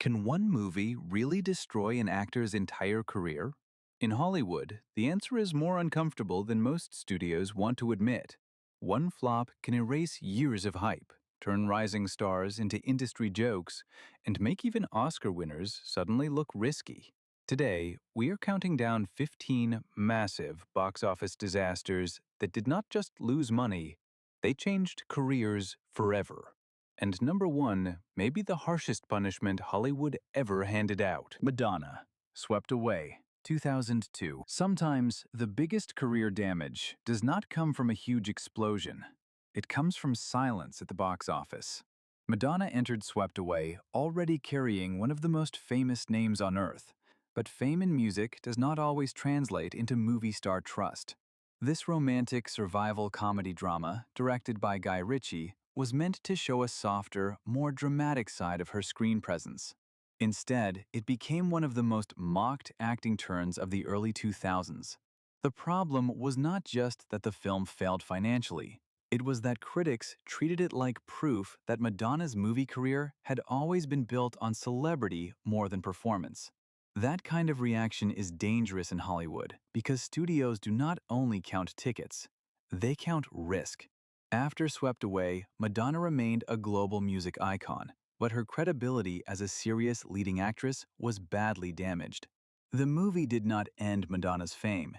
Can one movie really destroy an actor's entire career? In Hollywood, the answer is more uncomfortable than most studios want to admit. One flop can erase years of hype, turn rising stars into industry jokes, and make even Oscar winners suddenly look risky. Today, we are counting down 15 massive box office disasters that did not just lose money, they changed careers forever. And number one may be the harshest punishment Hollywood ever handed out. Madonna, Swept Away, 2002. Sometimes the biggest career damage does not come from a huge explosion. It comes from silence at the box office. Madonna entered Swept Away already carrying one of the most famous names on earth. But fame in music does not always translate into movie star trust. This romantic survival comedy drama, directed by Guy Ritchie, was meant to show a softer, more dramatic side of her screen presence. Instead, it became one of the most mocked acting turns of the early 2000s. The problem was not just that the film failed financially. It was that critics treated it like proof that Madonna's movie career had always been built on celebrity more than performance. That kind of reaction is dangerous in Hollywood because studios do not only count tickets, they count risk. After Swept Away, Madonna remained a global music icon, but her credibility as a serious leading actress was badly damaged. The movie did not end Madonna's fame.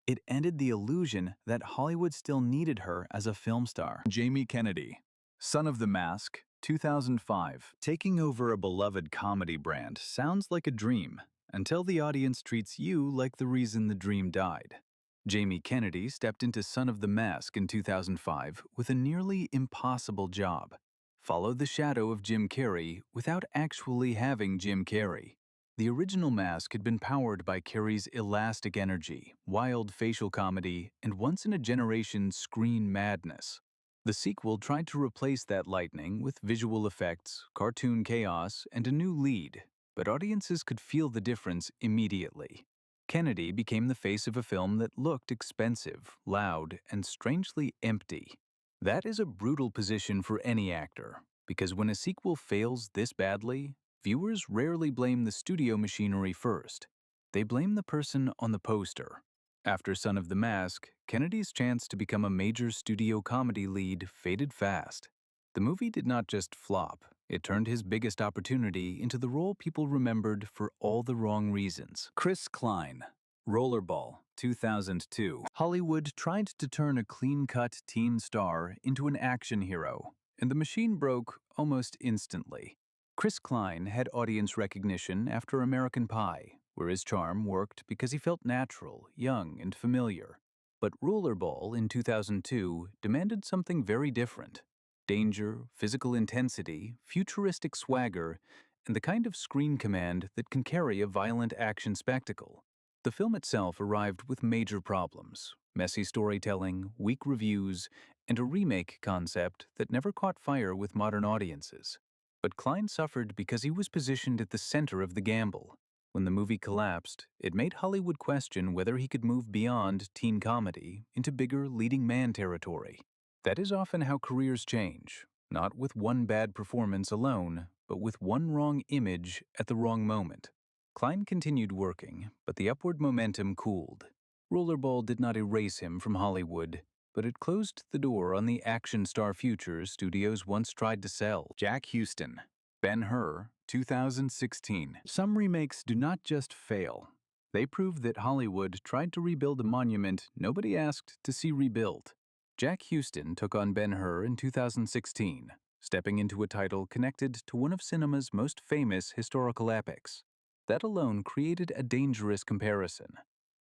It ended the illusion that Hollywood still needed her as a film star. Jamie Kennedy, Son of the Mask, 2005. Taking over a beloved comedy brand sounds like a dream until the audience treats you like the reason the dream died. Jamie Kennedy stepped into Son of the Mask in 2005 with a nearly impossible job. Followed the shadow of Jim Carrey without actually having Jim Carrey. The original Mask had been powered by Carrey's elastic energy, wild facial comedy, and once-in-a-generation screen madness. The sequel tried to replace that lightning with visual effects, cartoon chaos, and a new lead, but audiences could feel the difference immediately. Kennedy became the face of a film that looked expensive, loud, and strangely empty. That is a brutal position for any actor, because when a sequel fails this badly, viewers rarely blame the studio machinery first. They blame the person on the poster. After Son of the Mask, Kennedy's chance to become a major studio comedy lead faded fast. The movie did not just flop, it turned his biggest opportunity into the role people remembered for all the wrong reasons. Chris Klein, Rollerball, 2002. Hollywood tried to turn a clean-cut teen star into an action hero, and the machine broke almost instantly. Chris Klein had audience recognition after American Pie, where his charm worked because he felt natural, young, and familiar. But Rollerball in 2002 demanded something very different. Danger, physical intensity, futuristic swagger, and the kind of screen command that can carry a violent action spectacle. The film itself arrived with major problems: messy storytelling, weak reviews, and a remake concept that never caught fire with modern audiences. But Klein suffered because he was positioned at the center of the gamble. When the movie collapsed, it made Hollywood question whether he could move beyond teen comedy into bigger leading man territory. That is often how careers change, not with one bad performance alone, but with one wrong image at the wrong moment. Klein continued working, but the upward momentum cooled. Rollerball did not erase him from Hollywood, but it closed the door on the action star future studios once tried to sell. Jack Houston, Ben-Hur, 2016. Some remakes do not just fail. They prove that Hollywood tried to rebuild a monument nobody asked to see rebuilt. Jack Houston took on Ben-Hur in 2016, stepping into a title connected to one of cinema's most famous historical epics. That alone created a dangerous comparison.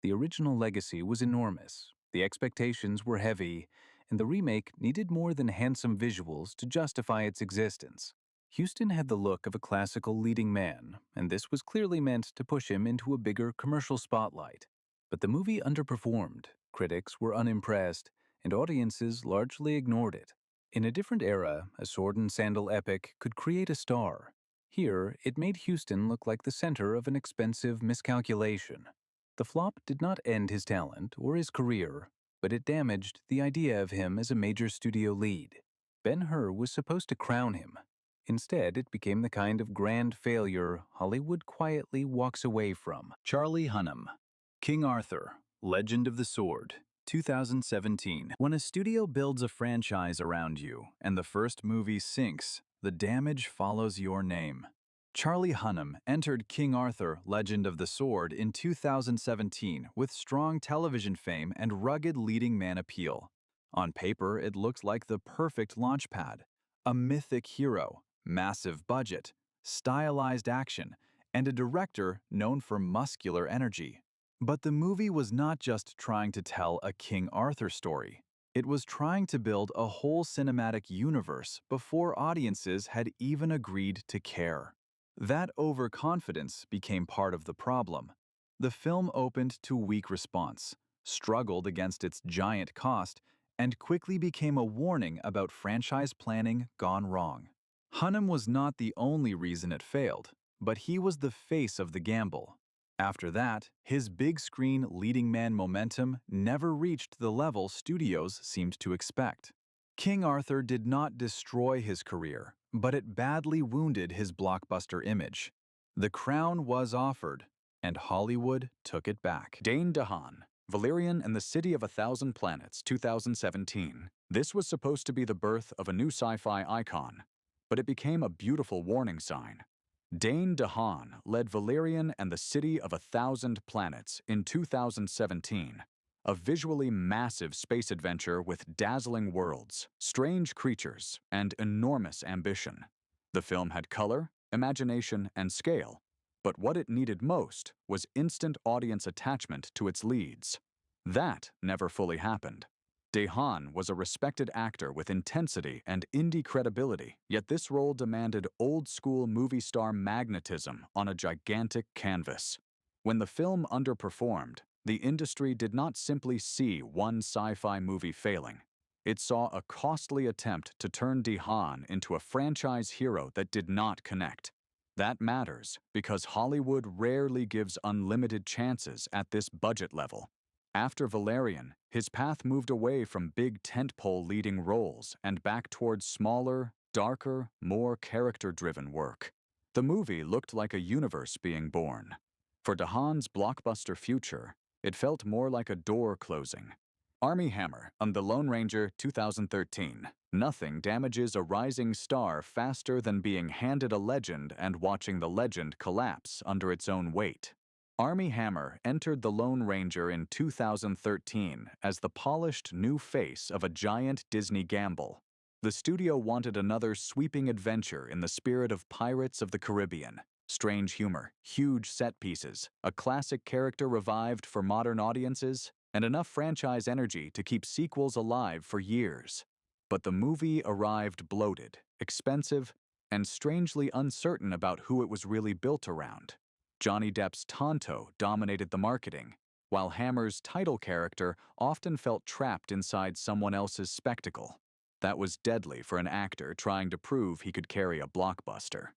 The original legacy was enormous, the expectations were heavy, and the remake needed more than handsome visuals to justify its existence. Houston had the look of a classical leading man, and this was clearly meant to push him into a bigger commercial spotlight. But the movie underperformed, critics were unimpressed, and audiences largely ignored it. In a different era, a sword and sandal epic could create a star. Here, it made Houston look like the center of an expensive miscalculation. The flop did not end his talent or his career, but it damaged the idea of him as a major studio lead. Ben-Hur was supposed to crown him. Instead, it became the kind of grand failure Hollywood quietly walks away from. Charlie Hunnam, King Arthur, Legend of the Sword, 2017. When a studio builds a franchise around you and the first movie sinks, the damage follows your name. Charlie Hunnam entered King Arthur, Legend of the Sword in 2017 with strong television fame and rugged leading man appeal. On paper, it looked like the perfect launchpad. A mythic hero, massive budget, stylized action, and a director known for muscular energy. But the movie was not just trying to tell a King Arthur story. It was trying to build a whole cinematic universe before audiences had even agreed to care. That overconfidence became part of the problem. The film opened to weak response, struggled against its giant cost, and quickly became a warning about franchise planning gone wrong. Hunnam was not the only reason it failed, but he was the face of the gamble. After that, his big-screen leading man momentum never reached the level studios seemed to expect. King Arthur did not destroy his career, but it badly wounded his blockbuster image. The crown was offered, and Hollywood took it back. Dane DeHaan, Valerian and the City of a Thousand Planets, 2017. This was supposed to be the birth of a new sci-fi icon, but it became a beautiful warning sign. Dane DeHaan led Valerian and the City of a Thousand Planets in 2017, a visually massive space adventure with dazzling worlds, strange creatures, and enormous ambition. The film had color, imagination, and scale, but what it needed most was instant audience attachment to its leads. That never fully happened. DeHaan was a respected actor with intensity and indie credibility, yet this role demanded old-school movie star magnetism on a gigantic canvas. When the film underperformed, the industry did not simply see one sci-fi movie failing. It saw a costly attempt to turn DeHaan into a franchise hero that did not connect. That matters because Hollywood rarely gives unlimited chances at this budget level. After Valerian, his path moved away from big tentpole leading roles and back towards smaller, darker, more character-driven work. The movie looked like a universe being born. For DeHaan's blockbuster future, it felt more like a door closing. Armie Hammer on The Lone Ranger, 2013. Nothing damages a rising star faster than being handed a legend and watching the legend collapse under its own weight. Armie Hammer entered The Lone Ranger in 2013 as the polished new face of a giant Disney gamble. The studio wanted another sweeping adventure in the spirit of Pirates of the Caribbean. Strange humor, huge set pieces, a classic character revived for modern audiences, and enough franchise energy to keep sequels alive for years. But the movie arrived bloated, expensive, and strangely uncertain about who it was really built around. Johnny Depp's Tonto dominated the marketing, while Hammer's title character often felt trapped inside someone else's spectacle. That was deadly for an actor trying to prove he could carry a blockbuster.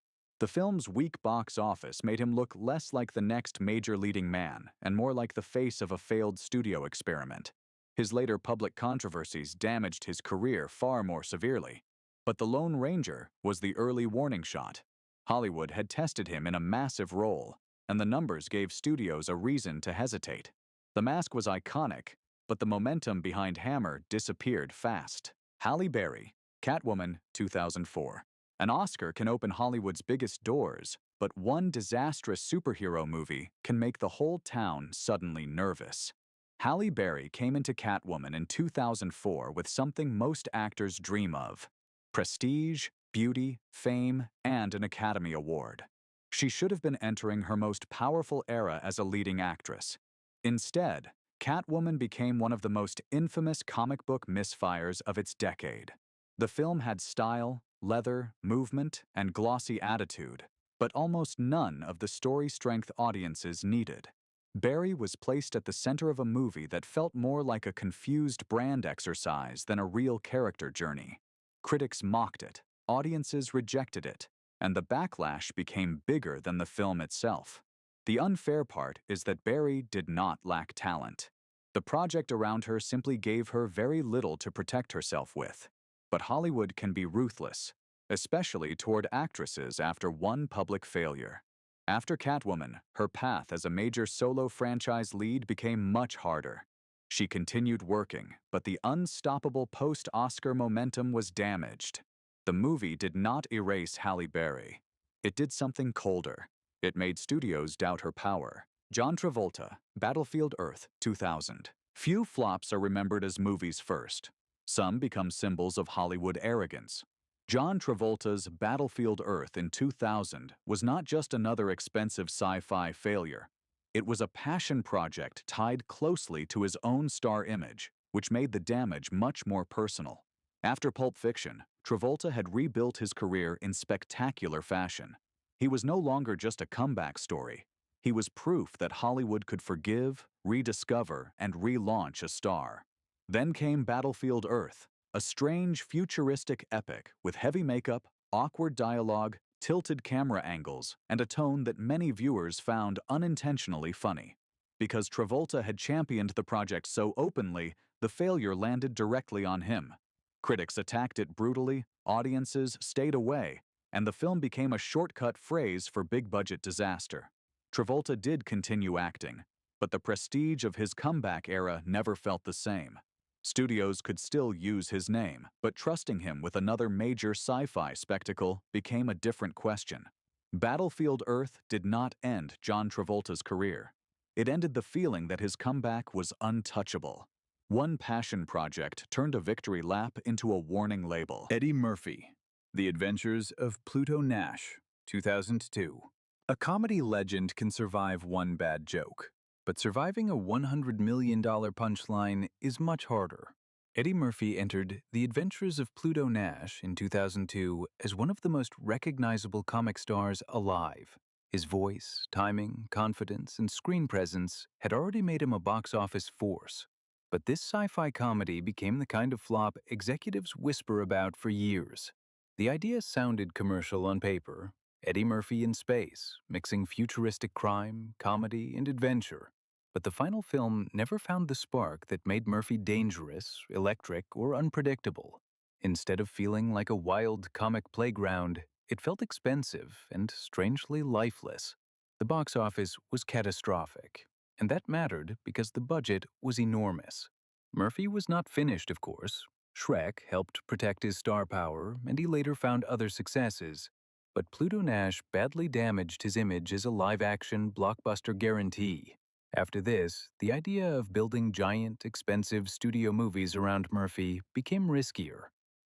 The film's weak box office made him look less like the next major leading man and more like the face of a failed studio experiment. His later public controversies damaged his career far more severely. But The Lone Ranger was the early warning shot. Hollywood had tested him in a massive role, and the numbers gave studios a reason to hesitate. The mask was iconic, but the momentum behind Hammer disappeared fast. Halle Berry, Catwoman, 2004. An Oscar can open Hollywood's biggest doors, but one disastrous superhero movie can make the whole town suddenly nervous. Halle Berry came into Catwoman in 2004 with something most actors dream of: prestige, beauty, fame, and an Academy Award. She should have been entering her most powerful era as a leading actress. Instead, Catwoman became one of the most infamous comic book misfires of its decade. The film had style, leather, movement, and glossy attitude, but almost none of the story strength audiences needed. Berry was placed at the center of a movie that felt more like a confused brand exercise than a real character journey. Critics mocked it, audiences rejected it, and the backlash became bigger than the film itself. The unfair part is that Berry did not lack talent. The project around her simply gave her very little to protect herself with. But Hollywood can be ruthless. especially toward actresses after one public failure. After Catwoman, her path as a major solo franchise lead became much harder. She continued working, but the unstoppable post-Oscar momentum was damaged. The movie did not erase Halle Berry. It did something colder. It made studios doubt her power. John Travolta, Battlefield Earth, 2000. Few flops are remembered as movies first. Some become symbols of Hollywood arrogance. John Travolta's Battlefield Earth in 2000 was not just another expensive sci-fi failure. It was a passion project tied closely to his own star image, which made the damage much more personal. After Pulp Fiction, Travolta had rebuilt his career in spectacular fashion. He was no longer just a comeback story. He was proof that Hollywood could forgive, rediscover, and relaunch a star. Then came Battlefield Earth, a strange, futuristic epic with heavy makeup, awkward dialogue, tilted camera angles, and a tone that many viewers found unintentionally funny. Because Travolta had championed the project so openly, the failure landed directly on him. Critics attacked it brutally, audiences stayed away, and the film became a shortcut phrase for big-budget disaster. Travolta did continue acting, but the prestige of his comeback era never felt the same. Studios could still use his name, but trusting him with another major sci-fi spectacle became a different question. Battlefield Earth did not end John Travolta's career. It ended the feeling that his comeback was untouchable. One passion project turned a victory lap into a warning label. Eddie Murphy, The Adventures of Pluto Nash, 2002. A comedy legend can survive one bad joke, but surviving a $100 million punchline is much harder. Eddie Murphy entered The Adventures of Pluto Nash in 2002 as one of the most recognizable comic stars alive. His voice, timing, confidence, and screen presence had already made him a box office force. But this sci-fi comedy became the kind of flop executives whisper about for years. The idea sounded commercial on paper. Eddie Murphy in space, mixing futuristic crime, comedy, and adventure. But the final film never found the spark that made Murphy dangerous, electric, or unpredictable. Instead of feeling like a wild comic playground, it felt expensive and strangely lifeless. The box office was catastrophic, and that mattered because the budget was enormous. Murphy was not finished, of course. Shrek helped protect his star power, and he later found other successes. But Pluto Nash badly damaged his image as a live-action blockbuster guarantee. After this, the idea of building giant, expensive studio movies around Murphy became riskier.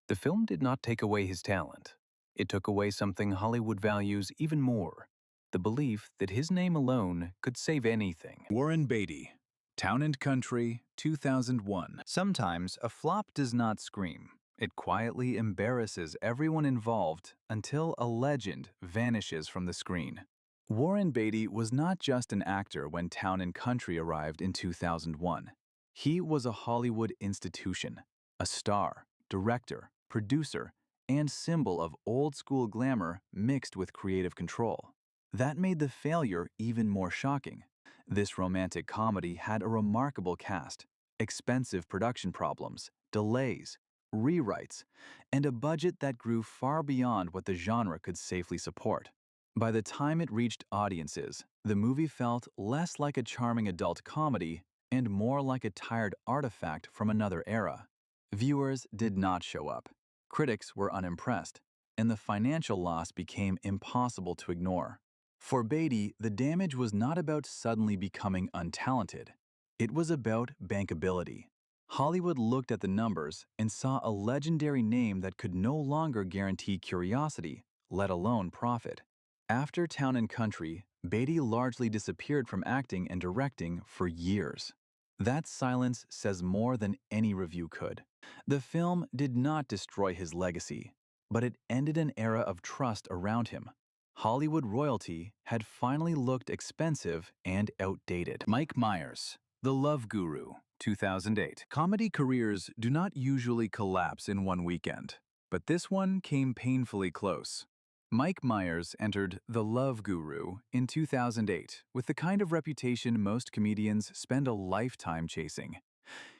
The film did not take away his talent. It took away something Hollywood values even more, the belief that his name alone could save anything. Warren Beatty, Town and Country, 2001. Sometimes a flop does not scream. It quietly embarrasses everyone involved until a legend vanishes from the screen. Warren Beatty was not just an actor when Town and Country arrived in 2001. He was a Hollywood institution, a star, director, producer, and symbol of old-school glamour mixed with creative control. That made the failure even more shocking. This romantic comedy had a remarkable cast, expensive production problems, delays, rewrites, and a budget that grew far beyond what the genre could safely support. By the time it reached audiences, the movie felt less like a charming adult comedy and more like a tired artifact from another era. Viewers did not show up. Critics were unimpressed, and the financial loss became impossible to ignore. For Beatty, the damage was not about suddenly becoming untalented. It was about bankability. Hollywood looked at the numbers and saw a legendary name that could no longer guarantee curiosity, let alone profit. After Town and Country, Beatty largely disappeared from acting and directing for years. That silence says more than any review could. The film did not destroy his legacy, but it ended an era of trust around him. Hollywood royalty had finally looked expensive and outdated. Mike Myers, The Love Guru, 2008. Comedy careers do not usually collapse in one weekend, but this one came painfully close. Mike Myers entered The Love Guru in 2008 with the kind of reputation most comedians spend a lifetime chasing.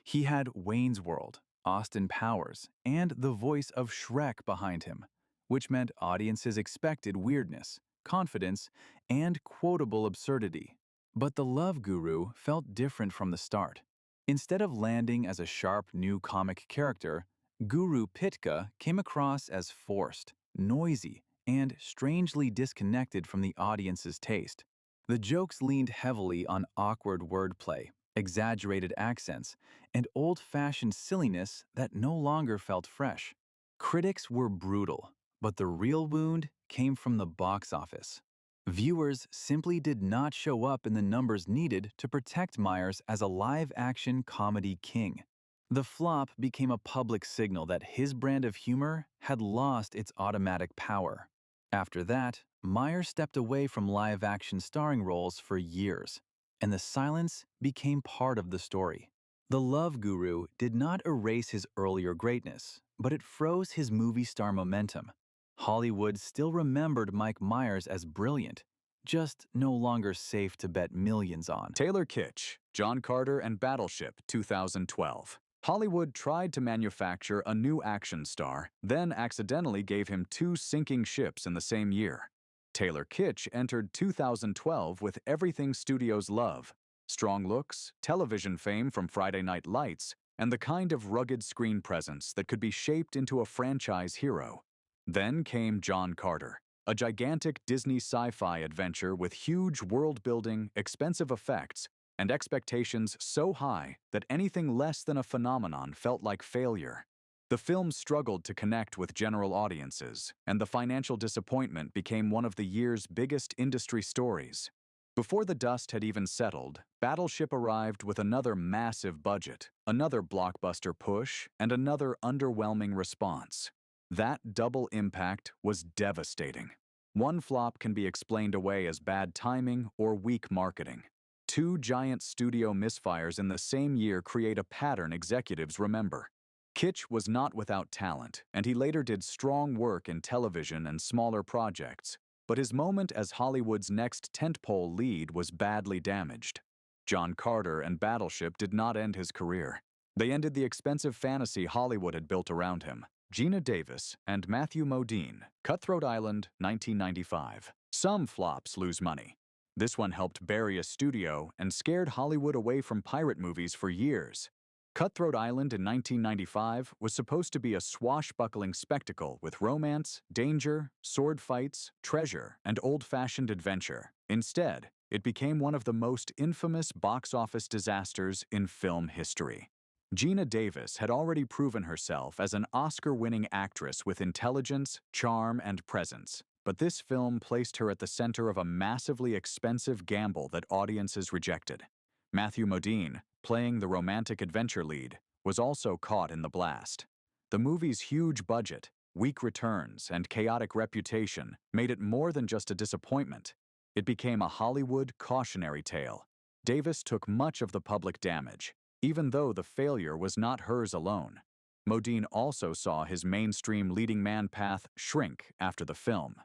He had Wayne's World, Austin Powers, and the voice of Shrek behind him. which meant audiences expected weirdness, confidence, and quotable absurdity. But the Love Guru felt different from the start. Instead of landing as a sharp new comic character, Guru Pitka came across as forced, noisy, and strangely disconnected from the audience's taste. The jokes leaned heavily on awkward wordplay, exaggerated accents, and old-fashioned silliness that no longer felt fresh. Critics were brutal, but the real wound came from the box office. Viewers simply did not show up in the numbers needed to protect Myers as a live-action comedy king. The flop became a public signal that his brand of humor had lost its automatic power. After that, Myers stepped away from live-action starring roles for years, and the silence became part of the story. The Love Guru did not erase his earlier greatness, but it froze his movie star momentum. Hollywood still remembered Mike Myers as brilliant, just no longer safe to bet millions on. Taylor Kitsch, John Carter and Battleship, 2012. Hollywood tried to manufacture a new action star, then accidentally gave him two sinking ships in the same year. Taylor Kitsch entered 2012 with everything studios love: strong looks, television fame from Friday Night Lights, and the kind of rugged screen presence that could be shaped into a franchise hero. Then came John Carter, a gigantic Disney sci-fi adventure with huge world-building, expensive effects, and expectations so high that anything less than a phenomenon felt like failure. The film struggled to connect with general audiences, and the financial disappointment became one of the year's biggest industry stories. Before the dust had even settled, Battleship arrived with another massive budget, another blockbuster push, and another underwhelming response. That double impact was devastating. One flop can be explained away as bad timing or weak marketing. Two giant studio misfires in the same year create a pattern executives remember. Kitsch was not without talent, and he later did strong work in television and smaller projects, but his moment as Hollywood's next tentpole lead was badly damaged. John Carter and Battleship did not end his career. They ended the expensive fantasy Hollywood had built around him. Geena Davis and Matthew Modine, Cutthroat Island, 1995. Some flops lose money. This one helped bury a studio and scared Hollywood away from pirate movies for years. Cutthroat Island in 1995 was supposed to be a swashbuckling spectacle with romance, danger, sword fights, treasure, and old-fashioned adventure. Instead, it became one of the most infamous box office disasters in film history. Geena Davis had already proven herself as an Oscar-winning actress with intelligence, charm, and presence, but this film placed her at the center of a massively expensive gamble that audiences rejected. Matthew Modine, playing the romantic adventure lead, was also caught in the blast. The movie's huge budget, weak returns, and chaotic reputation made it more than just a disappointment. It became a Hollywood cautionary tale. Davis took much of the public damage, even though the failure was not hers alone. Modine also saw his mainstream leading man path shrink after the film.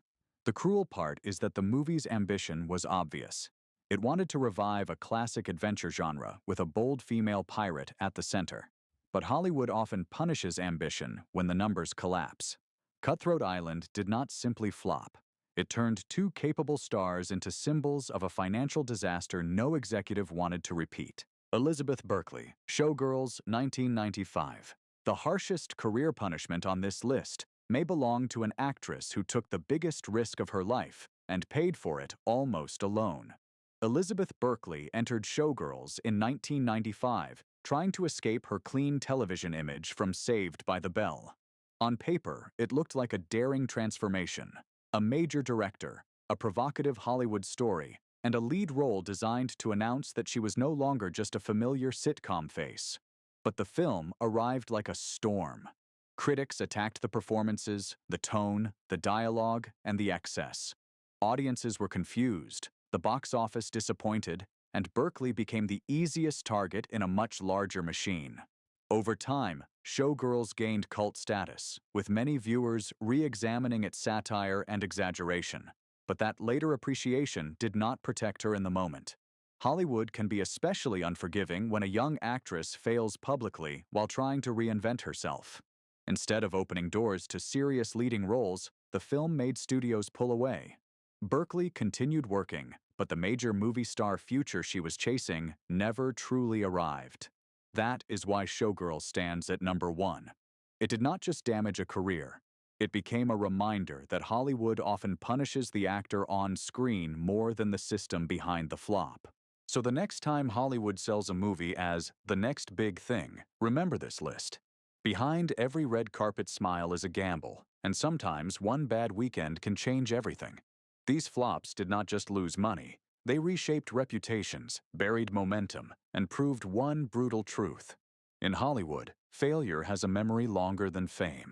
The cruel part is that the movie's ambition was obvious. It wanted to revive a classic adventure genre with a bold female pirate at the center. But Hollywood often punishes ambition when the numbers collapse. Cutthroat Island did not simply flop. It turned two capable stars into symbols of a financial disaster no executive wanted to repeat. Elizabeth Berkley, Showgirls, 1995. The harshest career punishment on this list may belong to an actress who took the biggest risk of her life and paid for it almost alone. Elizabeth Berkley entered Showgirls in 1995, trying to escape her clean television image from Saved by the Bell. On paper, it looked like a daring transformation, a major director, a provocative Hollywood story, and a lead role designed to announce that she was no longer just a familiar sitcom face. But the film arrived like a storm. Critics attacked the performances, the tone, the dialogue, and the excess. Audiences were confused, the box office disappointed, and Berkley became the easiest target in a much larger machine. Over time, Showgirls gained cult status, with many viewers re-examining its satire and exaggeration. But that later appreciation did not protect her in the moment. Hollywood can be especially unforgiving when a young actress fails publicly while trying to reinvent herself. Instead of opening doors to serious leading roles, the film made studios pull away. Berkeley continued working, but the major movie star future she was chasing never truly arrived. That is why Showgirls stands at number 1. It did not just damage a career. It became a reminder that Hollywood often punishes the actor on screen more than the system behind the flop. So the next time Hollywood sells a movie as the next big thing, remember this list. Behind every red carpet smile is a gamble, and sometimes one bad weekend can change everything. These flops did not just lose money, they reshaped reputations, buried momentum, and proved one brutal truth. In Hollywood, failure has a memory longer than fame.